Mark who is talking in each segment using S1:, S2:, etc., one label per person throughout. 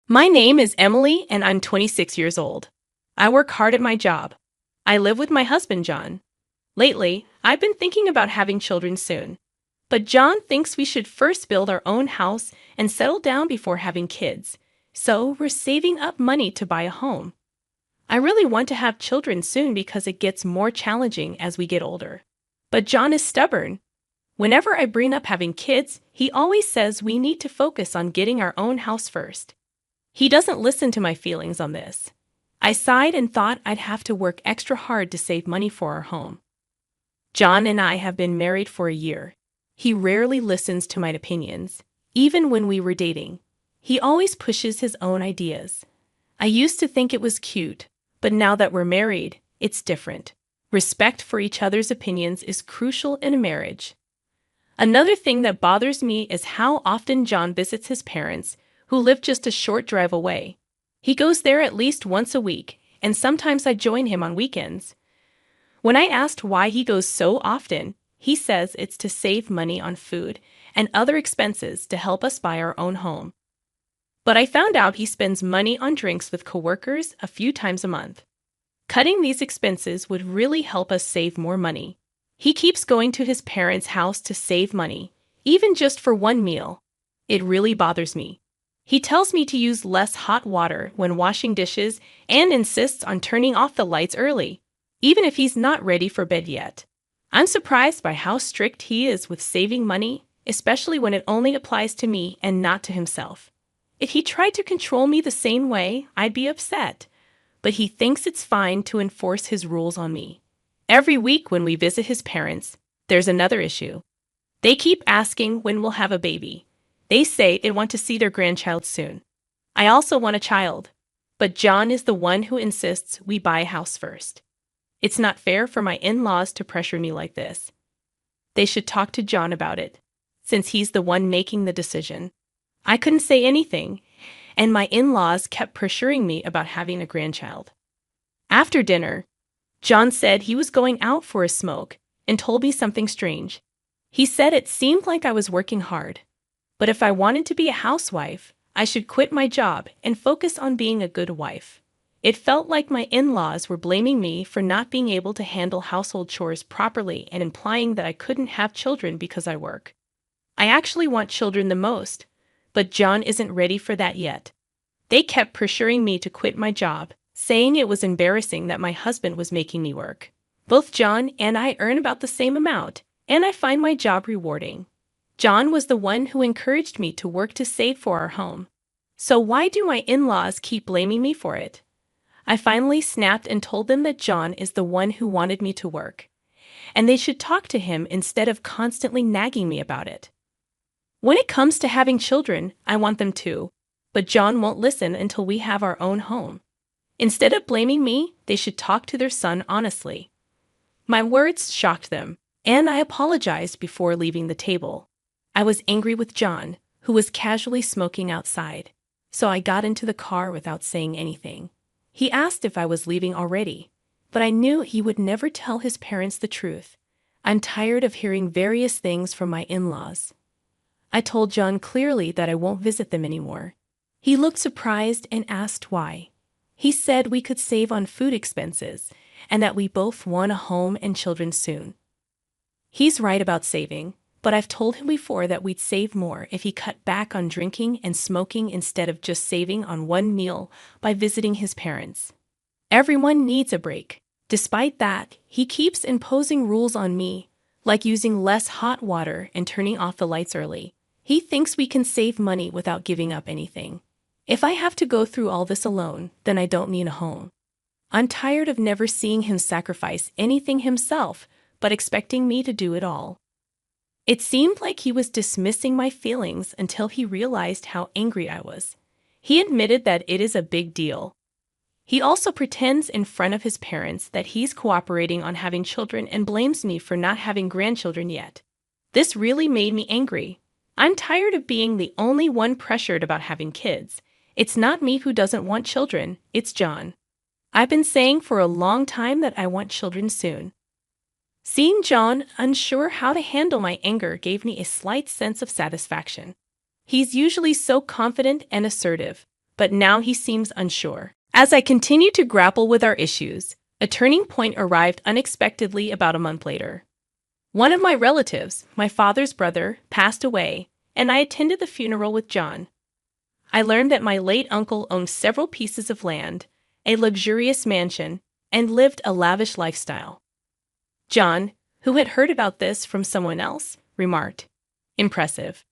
S1: My name is Emily and I'm 26 years old. I work hard at my job. I live with my husband, John. Lately, I've been thinking about having children soon. But John thinks we should first build our own house and settle down before having kids. So we're saving up money to buy a home. I really want to have children soon because it gets more challenging as we get older. But John is stubborn. Whenever I bring up having kids, he always says we need to focus on getting our own house first. He doesn't listen to my feelings on this. I sighed and thought I'd have to work extra hard to save money for our home. John and I have been married for a year. He rarely listens to my opinions, even when we were dating. He always pushes his own ideas. I used to think it was cute, but now that we're married, it's different. Respect for each other's opinions is crucial in a marriage. Another thing that bothers me is how often John visits his parents, who live just a short drive away. He goes there at least once a week, and sometimes I join him on weekends. When I asked why he goes so often, he says it's to save money on food and other expenses to help us buy our own home. But I found out he spends money on drinks with coworkers a few times a month. Cutting these expenses would really help us save more money. He keeps going to his parents' house to save money, even just for one meal. It really bothers me. He tells me to use less hot water when washing dishes and insists on turning off the lights early, even if he's not ready for bed yet. I'm surprised by how strict he is with saving money, especially when it only applies to me and not to himself. If he tried to control me the same way, I'd be upset. But he thinks it's fine to enforce his rules on me. Every week when we visit his parents, there's another issue. They keep asking when we'll have a baby. They say they want to see their grandchild soon. I also want a child, but John is the one who insists we buy a house first. It's not fair for my in-laws to pressure me like this. They should talk to John about it, since he's the one making the decision. I couldn't say anything, and my in-laws kept pressuring me about having a grandchild. After dinner, John said he was going out for a smoke and told me something strange. He said it seemed like I was working hard, but if I wanted to be a housewife, I should quit my job and focus on being a good wife. It felt like my in-laws were blaming me for not being able to handle household chores properly and implying that I couldn't have children because I work. I actually want children the most, but John isn't ready for that yet. They kept pressuring me to quit my job, saying it was embarrassing that my husband was making me work. Both John and I earn about the same amount, and I find my job rewarding. John was the one who encouraged me to work to save for our home. So why do my in-laws keep blaming me for it? I finally snapped and told them that John is the one who wanted me to work, and they should talk to him instead of constantly nagging me about it. When it comes to having children, I want them too, but John won't listen until we have our own home. Instead of blaming me, they should talk to their son honestly. My words shocked them, and I apologized before leaving the table. I was angry with John, who was casually smoking outside, so I got into the car without saying anything. He asked if I was leaving already, but I knew he would never tell his parents the truth. I'm tired of hearing various things from my in-laws. I told John clearly that I won't visit them anymore. He looked surprised and asked why. He said we could save on food expenses and that we both want a home and children soon. He's right about saving, but I've told him before that we'd save more if he cut back on drinking and smoking instead of just saving on one meal by visiting his parents. Everyone needs a break. Despite that, he keeps imposing rules on me, like using less hot water and turning off the lights early. He thinks we can save money without giving up anything. If I have to go through all this alone, then I don't need a home. I'm tired of never seeing him sacrifice anything himself, but expecting me to do it all. It seemed like he was dismissing my feelings until he realized how angry I was. He admitted that it is a big deal. He also pretends in front of his parents that he's cooperating on having children and blames me for not having grandchildren yet. This really made me angry. I'm tired of being the only one pressured about having kids. It's not me who doesn't want children, it's John. I've been saying for a long time that I want children soon. Seeing John unsure how to handle my anger gave me a slight sense of satisfaction. He's usually so confident and assertive, but now he seems unsure. As I continued to grapple with our issues, a turning point arrived unexpectedly about a month later. One of my relatives, my father's brother, passed away, and I attended the funeral with John. I learned that my late uncle owned several pieces of land, a luxurious mansion, and lived a lavish lifestyle. John, who had heard about this from someone else, remarked, "Impressive.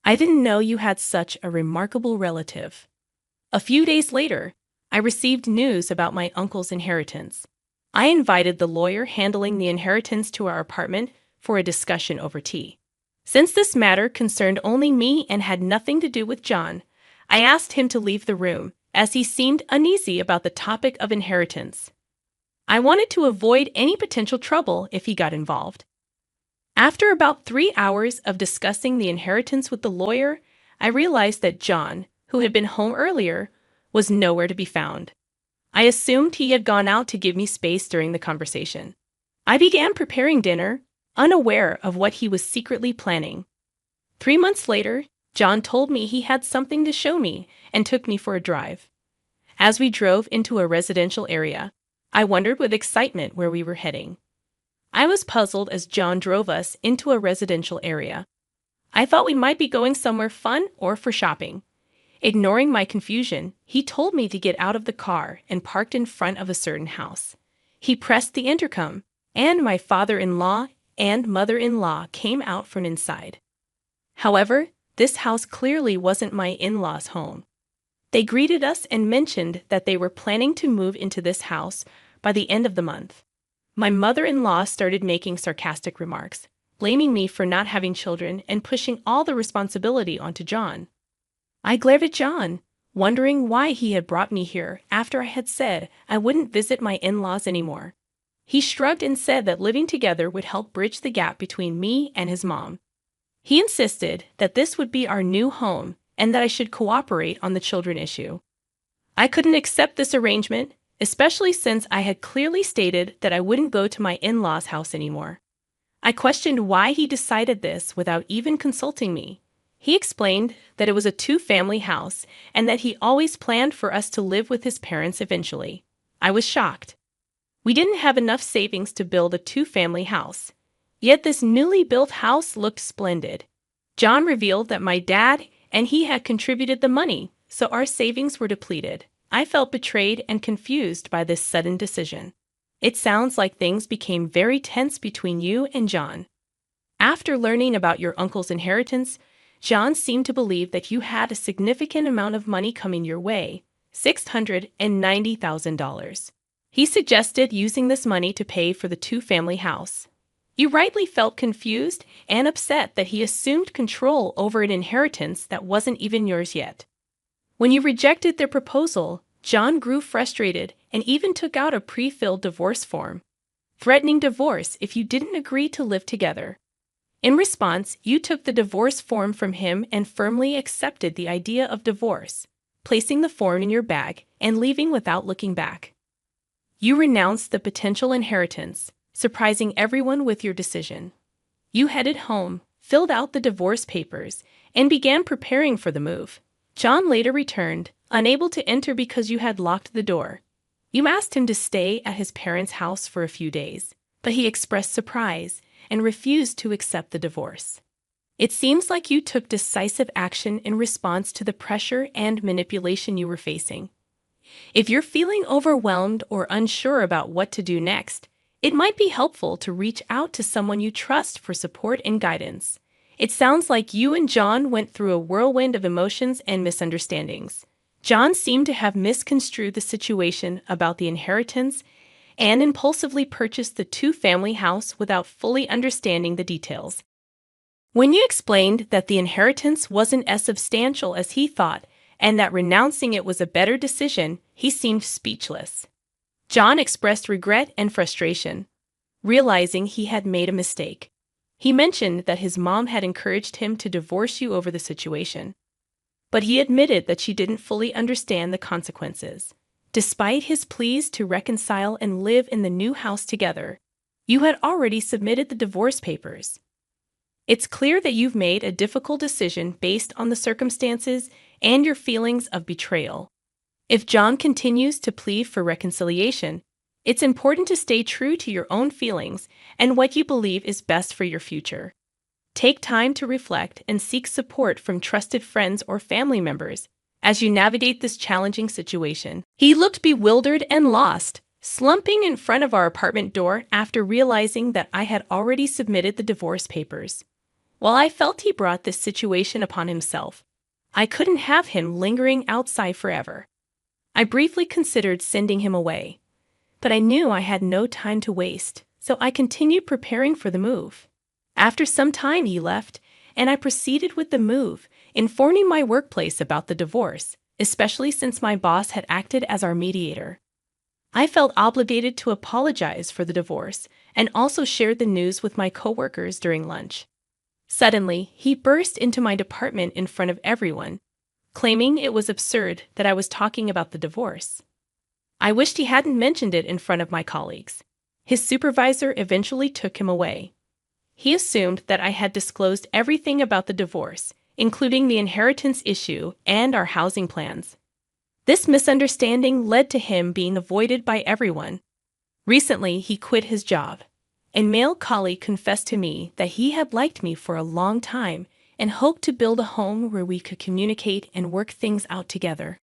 S1: I didn't know you had such a remarkable relative." A few days later, I received news about my uncle's inheritance. I invited the lawyer handling the inheritance to our apartment for a discussion over tea. Since this matter concerned only me and had nothing to do with John, I asked him to leave the room, as he seemed uneasy about the topic of inheritance. I wanted to avoid any potential trouble if he got involved. After about 3 hours of discussing the inheritance with the lawyer, I realized that John, who had been home earlier, was nowhere to be found. I assumed he had gone out to give me space during the conversation. I began preparing dinner, unaware of what he was secretly planning. 3 months later, John told me he had something to show me and took me for a drive. As we drove into a residential area, I wondered with excitement where we were heading. I was puzzled as John drove us into a residential area. I thought we might be going somewhere fun or for shopping. Ignoring my confusion, he told me to get out of the car and parked in front of a certain house. He pressed the intercom, and my father-in-law and mother-in-law came out from inside. However, this house clearly wasn't my in-laws' home. They greeted us and mentioned that they were planning to move into this house by the end of the month. My mother-in-law started making sarcastic remarks, blaming me for not having children and pushing all the responsibility onto John. I glared at John, wondering why he had brought me here after I had said I wouldn't visit my in-laws anymore. He shrugged and said that living together would help bridge the gap between me and his mom. He insisted that this would be our new home and that I should cooperate on the children issue. I couldn't accept this arrangement, especially since I had clearly stated that I wouldn't go to my in-laws' house anymore. I questioned why he decided this without even consulting me. He explained that it was a two-family house and that he always planned for us to live with his parents eventually. I was shocked. We didn't have enough savings to build a two-family house. Yet this newly built house looked splendid. John revealed that my dad and he had contributed the money, so our savings were depleted. I felt betrayed and confused by this sudden decision. It sounds like things became very tense between you and John. After learning about your uncle's inheritance, John seemed to believe that you had a significant amount of money coming your way, $690,000. He suggested using this money to pay for the two-family house. You rightly felt confused and upset that he assumed control over an inheritance that wasn't even yours yet. When you rejected their proposal, John grew frustrated and even took out a pre-filled divorce form, threatening divorce if you didn't agree to live together. In response, you took the divorce form from him and firmly accepted the idea of divorce, placing the form in your bag and leaving without looking back. You renounced the potential inheritance, surprising everyone with your decision. You headed home, filled out the divorce papers, and began preparing for the move. John later returned, unable to enter because you had locked the door. You asked him to stay at his parents' house for a few days, but he expressed surprise and refused to accept the divorce. It seems like you took decisive action in response to the pressure and manipulation you were facing. If you're feeling overwhelmed or unsure about what to do next, it might be helpful to reach out to someone you trust for support and guidance. It sounds like you and John went through a whirlwind of emotions and misunderstandings. John seemed to have misconstrued the situation about the inheritance and impulsively purchased the two-family house without fully understanding the details. When you explained that the inheritance wasn't as substantial as he thought and that renouncing it was a better decision, he seemed speechless. John expressed regret and frustration, realizing he had made a mistake. He mentioned that his mom had encouraged him to divorce you over the situation, but he admitted that she didn't fully understand the consequences. Despite his pleas to reconcile and live in the new house together, you had already submitted the divorce papers. It's clear that you've made a difficult decision based on the circumstances and your feelings of betrayal. If John continues to plead for reconciliation, it's important to stay true to your own feelings and what you believe is best for your future. Take time to reflect and seek support from trusted friends or family members as you navigate this challenging situation. He looked bewildered and lost, slumping in front of our apartment door after realizing that I had already submitted the divorce papers. While I felt he brought this situation upon himself, I couldn't have him lingering outside forever. I briefly considered sending him away, but I knew I had no time to waste, so I continued preparing for the move. After some time, he left, and I proceeded with the move, informing my workplace about the divorce, especially since my boss had acted as our mediator. I felt obligated to apologize for the divorce and also shared the news with my coworkers during lunch. Suddenly, he burst into my department in front of everyone, claiming it was absurd that I was talking about the divorce. I wished he hadn't mentioned it in front of my colleagues. His supervisor eventually took him away. He assumed that I had disclosed everything about the divorce, including the inheritance issue and our housing plans. This misunderstanding led to him being avoided by everyone. Recently, he quit his job. A male colleague confessed to me that he had liked me for a long time and hoped to build a home where we could communicate and work things out together.